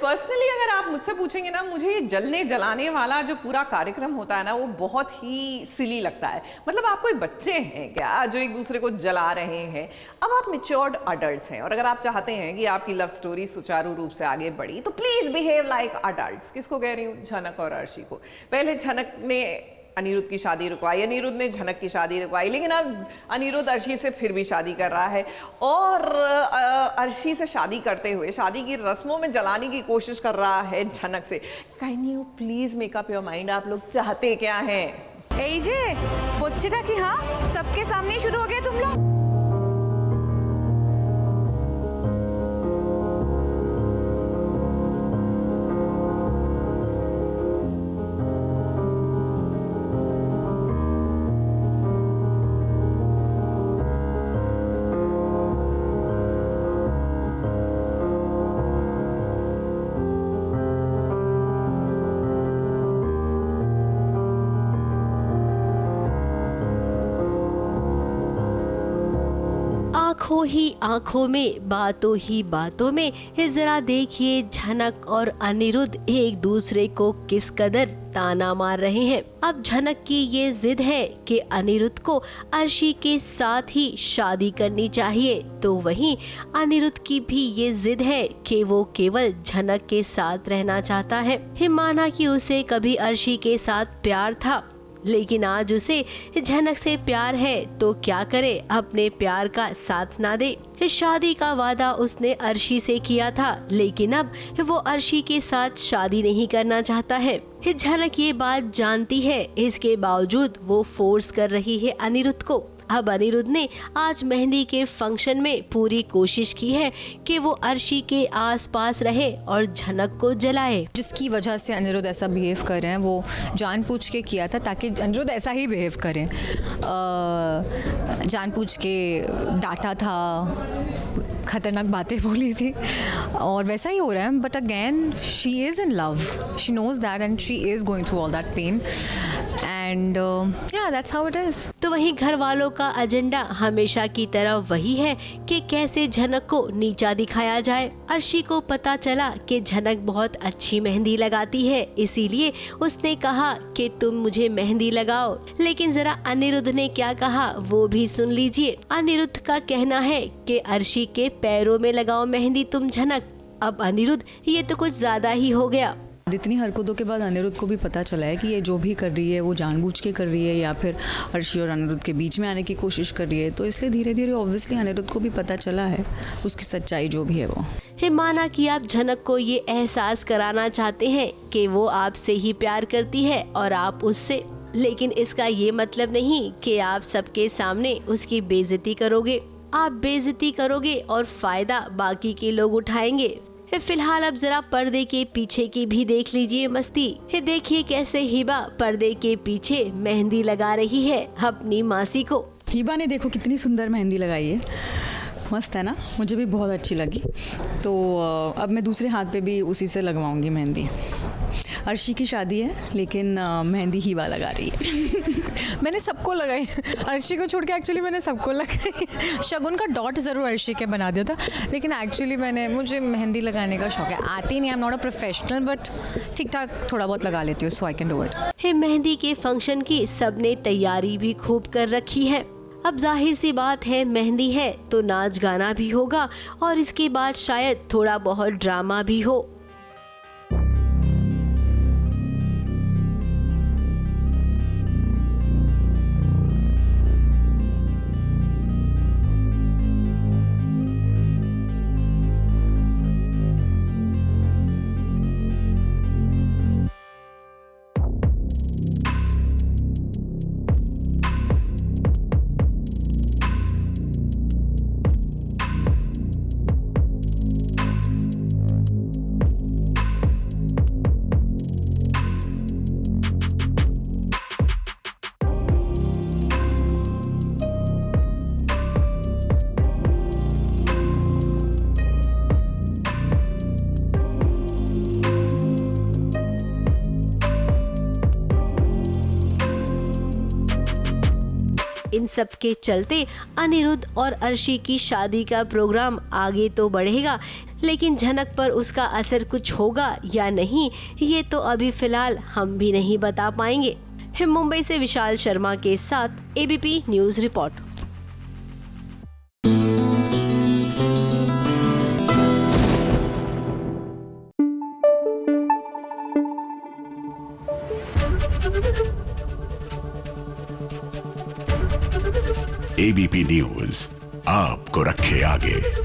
Personally अगर आप मुझसे पूछेंगे ना, मुझे ये जलने जलाने वाला जो पूरा कार्यक्रम होता है ना, वो बहुत ही सिली लगता है। मतलब आप कोई बच्चे हैं क्या जो एक दूसरे को जला रहे हैं? अब आप मैच्योर्ड अडल्ट्स हैं, और अगर आप चाहते हैं कि आपकी लव स्टोरी सुचारू रूप से आगे बढ़ी तो प्लीज बिहेव लाइक अडल्ट्स। किसको कह रही हूँ? झनक और अर्शी को। पहले झनक ने अनिरुद्ध की शादी रुकवाई, अनिरुद्ध ने झनक की शादी रुकवाई, लेकिन अब अनिरुद्ध अर्शी से फिर भी शादी कर रहा है, और अर्शी से शादी करते हुए शादी की रस्मों में जलाने की कोशिश कर रहा है झनक से। Can you please make up your mind, आप लोग चाहते क्या हैं? এই যে হচ্ছেটা কি? हाँ, सबके सामने शुरू हो गए तुम लोग। आंखों ही आंखों में, बातों ही बातों में, जरा देखिए झनक और अनिरुद्ध एक दूसरे को किस कदर ताना मार रहे हैं। अब झनक की ये जिद है कि अनिरुद्ध को अर्शी के साथ ही शादी करनी चाहिए, तो वहीं अनिरुद्ध की भी ये जिद है कि वो केवल झनक के साथ रहना चाहता है। माना कि उसे कभी अर्शी के साथ प्यार था, लेकिन आज उसे झनक से प्यार है, तो क्या करे, अपने प्यार का साथ ना दे। शादी का वादा उसने अर्शी से किया था, लेकिन अब वो अर्शी के साथ शादी नहीं करना चाहता है। झनक ये बात जानती है, इसके बावजूद वो फोर्स कर रही है अनिरुद्ध को। अब अनिरुद्ध ने आज मेहंदी के फंक्शन में पूरी कोशिश की है कि वो अर्शी के आसपास रहे और झनक को जलाए। जिसकी वजह से अनिरुद्ध ऐसा बिहेव कर रहे हैं, वो जानबूझ के किया था ताकि अनिरुद्ध ऐसा ही बिहेव करें। जानबूझ के डांटा था, खतरनाक बातें बोली थी, और वैसा ही हो रहा है। But again she is in love, she knows that and she is going through all that pain, and yeah that's how it is. तो वहीं घर वालों का एजेंडा हमेशा की तरह वही है कि कैसे झनक को नीचा दिखाया जाए। अर्शी को पता चला कि झनक बहुत अच्छी मेहंदी लगाती है, इसीलिए उसने कहा कि तुम मुझे मेहंदी लगाओ। लेकिन जरा अनिरुद्ध ने क्या कहा वो भी सुन लीजिए। अनिरुद्ध का कहना है कि अर्शी के पैरों में लगाओ मेहंदी तुम झनक। अब अनिरुद्ध, ये तो कुछ ज्यादा ही हो गया। इतनी हरकतों के बाद अनिरुद्ध को भी पता चला है कि ये जो भी कर रही है वो जानबूझ के कर रही है, या फिर अर्शी और अनिरुद्ध के बीच में आने की कोशिश कर रही है। तो इसलिए धीरे धीरे ऑब्वियसली अनिरुद्ध को भी पता चला है उसकी सच्चाई जो भी है वो। माना कि आप झनक को ये एहसास कराना चाहते हैं कि वो आपसे ही प्यार करती है और आप उससे, लेकिन इसका ये मतलब नहीं कि आप सबके सामने उसकी बेइज्जती करोगे। आप बेइज्जती करोगे और फायदा बाकी के लोग उठाएंगे। फिलहाल अब जरा पर्दे के पीछे की भी देख लीजिए मस्ती। देखिए कैसे हिबा पर्दे के पीछे मेहंदी लगा रही है अपनी मासी को। हिबा ने देखो कितनी सुंदर मेहंदी लगाई है, मस्त है ना, मुझे भी बहुत अच्छी लगी। तो अब मैं दूसरे हाथ पे भी उसी से लगवाऊंगी मेहंदी। अर्शी की शादी है, लेकिन मेहंदी हिबा लगा रही है। मैंने सबको लगाई, अर्शी को छोड़ के एक्चुअली मैंने सबको लगाई। शगुन का डॉट ज़रूर अर्शी के बना दिया था, लेकिन एक्चुअली मुझे मेहंदी लगाने का शौक है। आती नहीं, I am not a professional, but ठीक ठाक थोड़ा बहुत लगा लेती हूँ, so I can do it. Mehndi के फंक्शन की सबने तैयारी भी खूब कर रखी है। अब जाहिर सी बात है, मेहंदी है तो नाच गाना भी होगा, और इसके बाद शायद थोड़ा बहुत ड्रामा भी हो। इन सब के चलते अनिरुद्ध और अर्शी की शादी का प्रोग्राम आगे तो बढ़ेगा, लेकिन झनक पर उसका असर कुछ होगा या नहीं, ये तो अभी फिलहाल हम भी नहीं बता पाएंगे। मुंबई से विशाल शर्मा के साथ ABP news report. ABP news आपको रखे आगे।